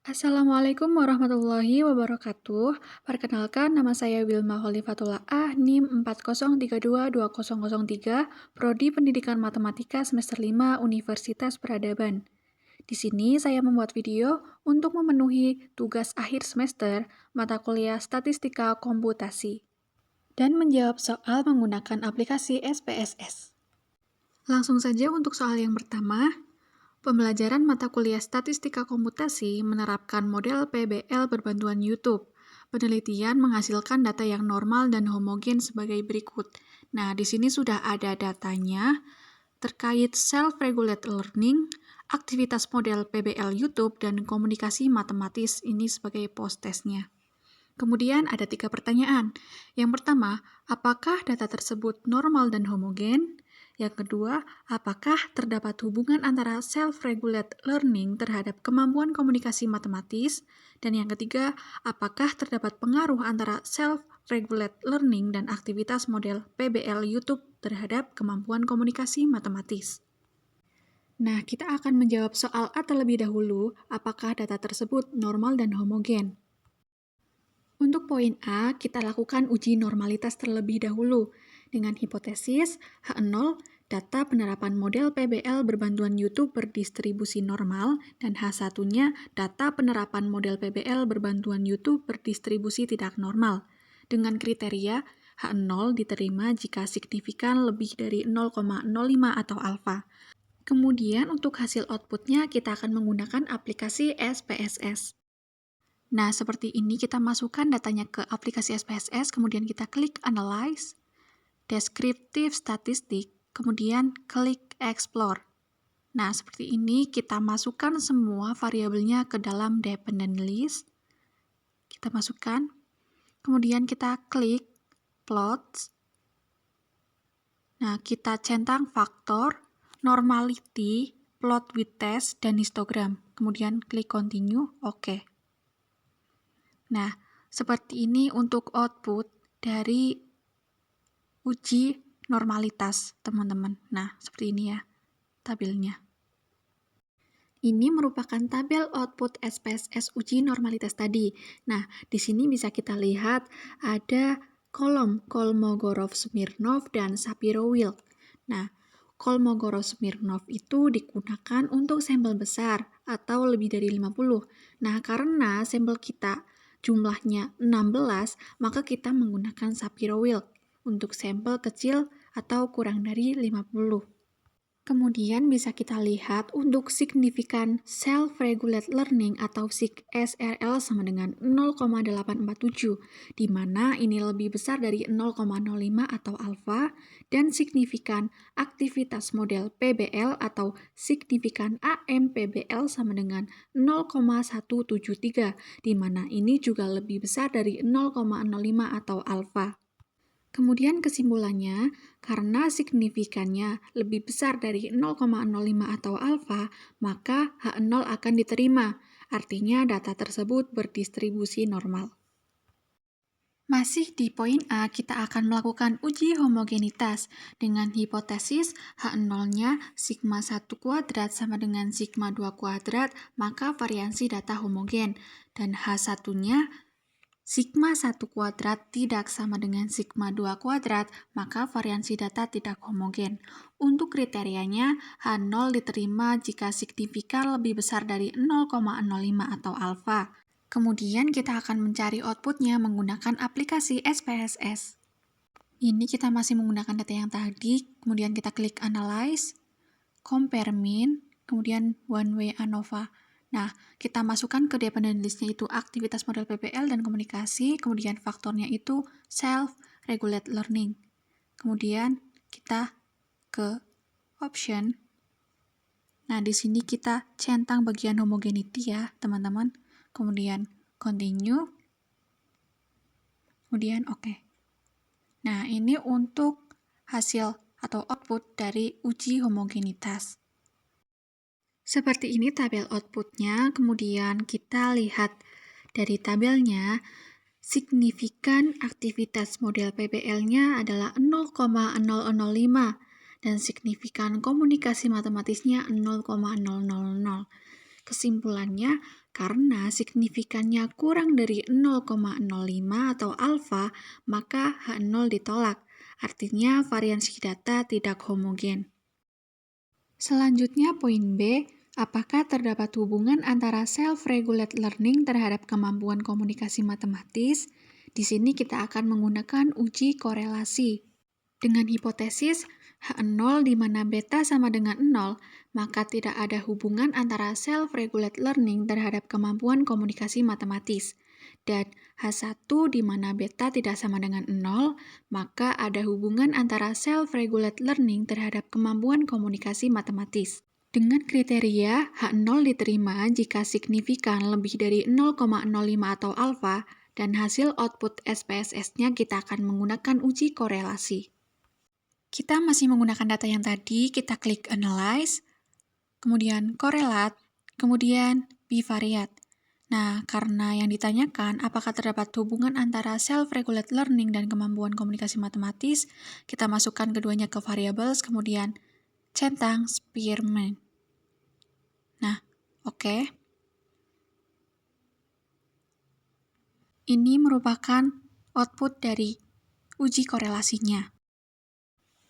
Assalamualaikum warahmatullahi wabarakatuh. Perkenalkan, nama saya Wilma Khalifatullah A, NIM 403220003, Prodi Pendidikan Matematika semester 5 Universitas Peradaban. Di sini saya membuat video untuk memenuhi tugas akhir semester mata kuliah Statistika Komputasi dan menjawab soal menggunakan aplikasi SPSS. Langsung saja untuk soal yang pertama. Pembelajaran mata kuliah Statistika Komputasi menerapkan model PBL berbantuan YouTube. Penelitian menghasilkan data yang normal dan homogen sebagai berikut. Nah, di sini sudah ada datanya terkait self-regulated learning, aktivitas model PBL YouTube, dan komunikasi matematis ini sebagai post-testnya. Kemudian ada 3 pertanyaan. Yang pertama, apakah data tersebut normal dan homogen? Yang kedua, apakah terdapat hubungan antara self-regulated learning terhadap kemampuan komunikasi matematis? Dan yang ketiga, apakah terdapat pengaruh antara self-regulated learning dan aktivitas model PBL YouTube terhadap kemampuan komunikasi matematis? Nah, kita akan menjawab soal A terlebih dahulu, apakah data tersebut normal dan homogen? Untuk poin A, kita lakukan uji normalitas terlebih dahulu. Dengan hipotesis H0, data penerapan model PBL berbantuan YouTube berdistribusi normal, dan H1-nya data penerapan model PBL berbantuan YouTube berdistribusi tidak normal. Dengan kriteria H0 diterima jika signifikan lebih dari 0,05 atau alfa. Kemudian untuk hasil outputnya kita akan menggunakan aplikasi SPSS. Nah, seperti ini kita masukkan datanya ke aplikasi SPSS, kemudian kita klik Analyze, Descriptive Statistic, kemudian klik Explore. Nah, seperti ini kita masukkan semua variabelnya ke dalam dependent list. Kita masukkan, kemudian kita klik Plots. Nah, kita centang faktor, normality, plot with test, dan histogram. Kemudian klik Continue, oke. Nah, seperti ini untuk output dari uji normalitas, teman-teman. Nah, seperti ini ya, tabelnya. Ini merupakan tabel output SPSS uji normalitas tadi. Nah, di sini bisa kita lihat ada kolom Kolmogorov-Smirnov dan Shapiro-Wilk. Nah, Kolmogorov-Smirnov itu digunakan untuk sampel besar atau lebih dari 50. Nah, karena sampel kita jumlahnya 16, maka kita menggunakan Shapiro-Wilk untuk sampel kecil atau kurang dari 50. Kemudian bisa kita lihat untuk signifikan self-regulated learning atau SRL sama dengan 0,847, di mana ini lebih besar dari 0,05 atau alfa, dan signifikan aktivitas model PBL atau signifikan AMPBL sama dengan 0,173, di mana ini juga lebih besar dari 0,05 atau alfa. Kemudian kesimpulannya, karena signifikannya lebih besar dari 0,05 atau alfa, maka H0 akan diterima, artinya data tersebut berdistribusi normal. Masih di poin A, kita akan melakukan uji homogenitas dengan hipotesis H0-nya sigma 1 kuadrat sama dengan sigma 2 kuadrat, maka variansi data homogen, dan H1-nya sigma 1 kuadrat tidak sama dengan sigma 2 kuadrat, maka variansi data tidak homogen. Untuk kriterianya, H0 diterima jika signifikan lebih besar dari 0,05 atau alfa. Kemudian kita akan mencari outputnya menggunakan aplikasi SPSS. Ini kita masih menggunakan data yang tadi, kemudian kita klik Analyze, Compare Mean, kemudian One Way ANOVA. Nah, kita masukkan ke dependent list-nya itu aktivitas model PBL dan komunikasi, kemudian faktornya itu self-regulated learning. Kemudian kita ke option. Nah, di sini kita centang bagian homogeneity ya, teman-teman. Kemudian continue. Kemudian oke. Nah, ini untuk hasil atau output dari uji homogenitas. Seperti ini tabel outputnya, kemudian kita lihat dari tabelnya, signifikan aktivitas model PBL-nya adalah 0,005 dan signifikan komunikasi matematisnya 0,000. Kesimpulannya, Karena signifikannya kurang dari 0,05 atau alfa, maka H0 ditolak. Artinya variansi data tidak homogen. Selanjutnya poin B, apakah terdapat hubungan antara self-regulate learning terhadap kemampuan komunikasi matematis? Di sini kita akan menggunakan uji korelasi. Dengan hipotesis H0 di mana beta sama dengan 0, maka tidak ada hubungan antara self-regulate learning terhadap kemampuan komunikasi matematis. Dan H1 di mana beta tidak sama dengan 0, maka ada hubungan antara self-regulate learning terhadap kemampuan komunikasi matematis. Dengan kriteria H0 diterima jika signifikan lebih dari 0,05 atau alfa, dan hasil output SPSS-nya kita akan menggunakan uji korelasi. Kita masih menggunakan data yang tadi, kita klik Analyze, kemudian Correlate, kemudian Bivariate. Nah, karena yang ditanyakan apakah terdapat hubungan antara self-regulate learning dan kemampuan komunikasi matematis, kita masukkan keduanya ke variables, kemudian centang Spearman. Nah, oke. Ini merupakan output dari uji korelasinya.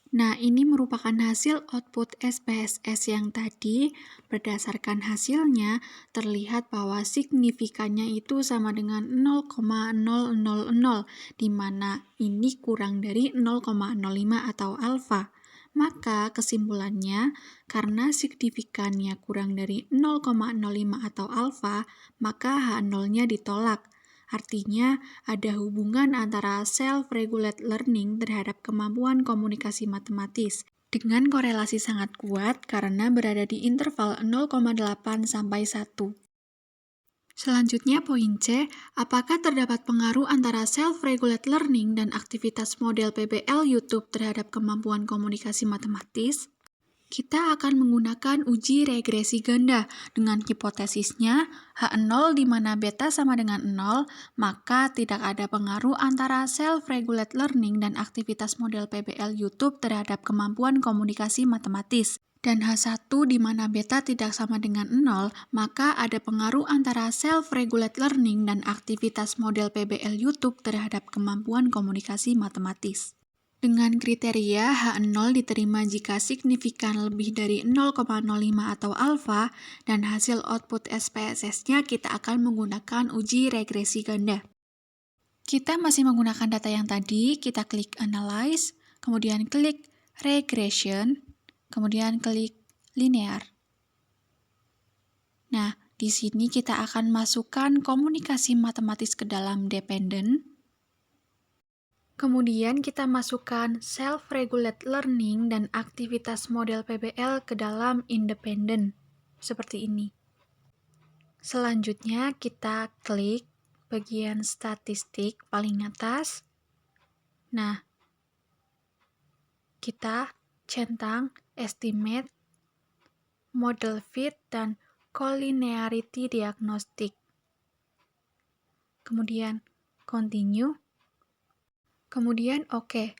Nah, ini merupakan hasil output SPSS yang tadi. Berdasarkan hasilnya, terlihat bahwa signifikannya itu sama dengan 0,000, di mana ini kurang dari 0,05 atau alfa. Maka kesimpulannya, karena signifikannya kurang dari 0,05 atau alfa, maka H0-nya ditolak. Artinya, ada hubungan antara self-regulate learning terhadap kemampuan komunikasi matematis dengan korelasi sangat kuat karena berada di interval 0,8 sampai 1. Selanjutnya poin C, apakah terdapat pengaruh antara self-regulate learning dan aktivitas model PBL YouTube terhadap kemampuan komunikasi matematis? Kita akan menggunakan uji regresi ganda dengan hipotesisnya H0 di mana beta sama dengan 0, maka tidak ada pengaruh antara self-regulate learning dan aktivitas model PBL YouTube terhadap kemampuan komunikasi matematis. Dan H1 di mana beta tidak sama dengan 0, maka ada pengaruh antara self-regulate learning dan aktivitas model PBL YouTube terhadap kemampuan komunikasi matematis. Dengan kriteria H0 diterima jika signifikan lebih dari 0,05 atau alfa, dan hasil output SPSS-nya kita akan menggunakan uji regresi ganda. Kita masih menggunakan data yang tadi, kita klik Analyze, kemudian klik Regression, kemudian klik Linear. Nah, di sini kita akan masukkan komunikasi matematis ke dalam dependent. Kemudian kita masukkan self-regulate learning dan aktivitas model PBL ke dalam independent, seperti ini. Selanjutnya kita klik bagian statistik paling atas. Nah, kita centang estimate, model fit, dan collinearity diagnostic. Kemudian continue. Kemudian oke.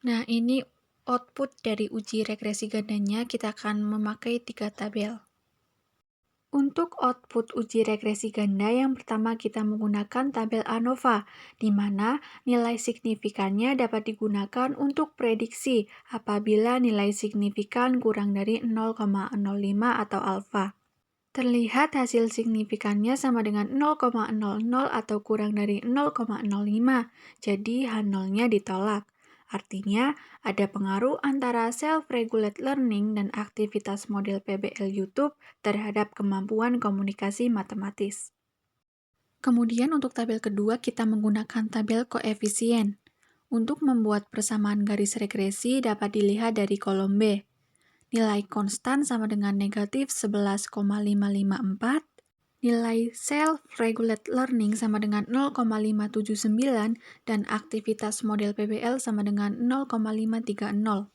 Nah, ini output dari uji regresi gandanya, kita akan memakai 3 tabel. Untuk output uji regresi ganda, yang pertama kita menggunakan tabel ANOVA, di mana nilai signifikannya dapat digunakan untuk prediksi apabila nilai signifikan kurang dari 0,05 atau alfa. Terlihat hasil signifikannya sama dengan 0,00 atau kurang dari 0,05, jadi H0-nya ditolak. Artinya, ada pengaruh antara self-regulate learning dan aktivitas model PBL YouTube terhadap kemampuan komunikasi matematis. Kemudian untuk tabel kedua, kita menggunakan tabel koefisien. Untuk membuat persamaan garis regresi dapat dilihat dari kolom B. Nilai konstan sama dengan negatif 11,554, nilai self-regulate learning sama dengan 0,579, dan aktivitas model PBL sama dengan 0,530.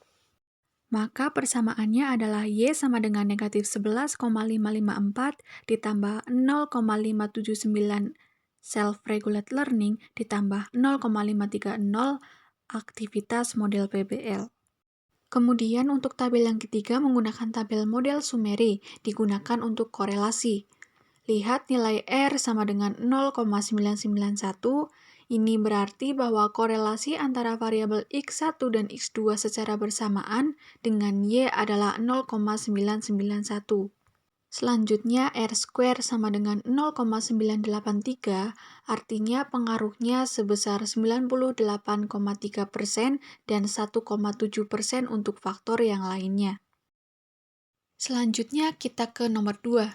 Maka persamaannya adalah Y sama dengan negatif 11,554 ditambah 0,579 self-regulate learning ditambah 0,530 aktivitas model PBL. Kemudian untuk tabel yang ketiga menggunakan tabel model Summary, digunakan untuk korelasi. Lihat nilai R sama dengan 0,991, ini berarti bahwa korelasi antara variabel X1 dan X2 secara bersamaan dengan Y adalah 0,991. Selanjutnya, R² sama dengan 0,983, artinya pengaruhnya sebesar 98,3% dan 1,7% untuk faktor yang lainnya. Selanjutnya, kita ke nomor 2.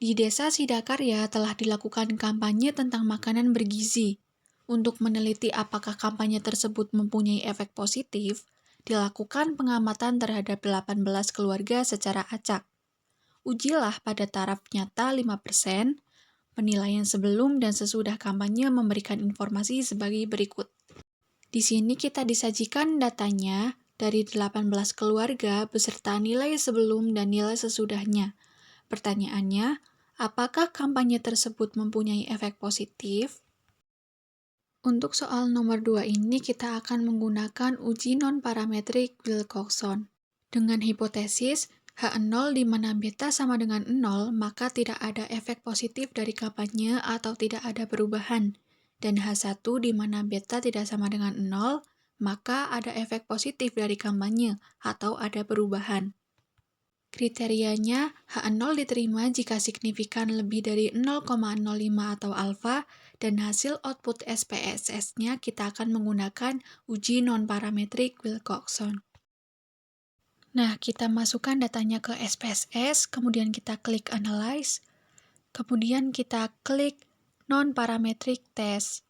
Di Desa Sidakarya telah dilakukan kampanye tentang makanan bergizi. Untuk meneliti apakah kampanye tersebut mempunyai efek positif, dilakukan pengamatan terhadap 18 keluarga secara acak. Ujilah pada taraf nyata 5%, penilaian sebelum dan sesudah kampanye memberikan informasi sebagai berikut. Di sini kita disajikan datanya dari 18 keluarga beserta nilai sebelum dan nilai sesudahnya. Pertanyaannya, apakah kampanye tersebut mempunyai efek positif? Untuk soal nomor 2 ini kita akan menggunakan uji non-parametrik Wilcoxon. Dengan hipotesis H0 di mana beta sama dengan 0, maka tidak ada efek positif dari kampanye atau tidak ada perubahan. Dan H1 di mana beta tidak sama dengan 0, maka ada efek positif dari kampanye atau ada perubahan. Kriterianya, H0 diterima jika signifikan lebih dari 0,05 atau alfa, dan hasil output SPSS-nya kita akan menggunakan uji non-parametrik Wilcoxon. Nah, kita masukkan datanya ke SPSS, kemudian kita klik Analyze, kemudian kita klik Non-Parametric Test.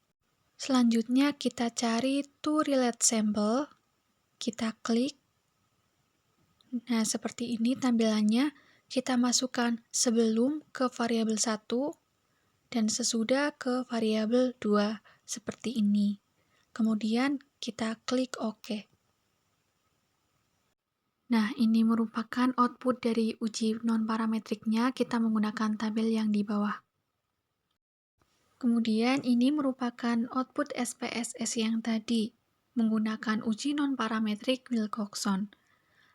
Selanjutnya kita cari To Relate Sample, kita klik. Nah, seperti ini tampilannya. Kita masukkan sebelum ke variabel 1 dan sesudah ke variabel 2, seperti ini. Kemudian kita klik OK. Nah, ini merupakan output dari uji non-parametriknya, kita menggunakan tabel yang di bawah. Kemudian ini merupakan output SPSS yang tadi, menggunakan uji non-parametrik Wilcoxon.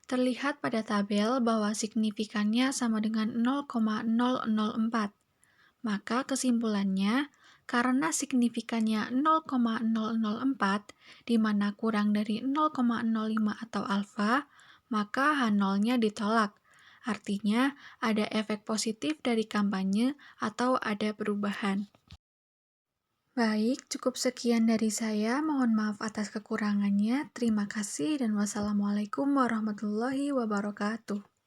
Terlihat pada tabel bahwa signifikannya sama dengan 0,004. Maka kesimpulannya, karena signifikannya 0,004, di mana kurang dari 0,05 atau alfa, maka H0-nya ditolak. Artinya, ada efek positif dari kampanye atau ada perubahan. Baik, cukup sekian dari saya. Mohon maaf atas kekurangannya. Terima kasih dan wassalamualaikum warahmatullahi wabarakatuh.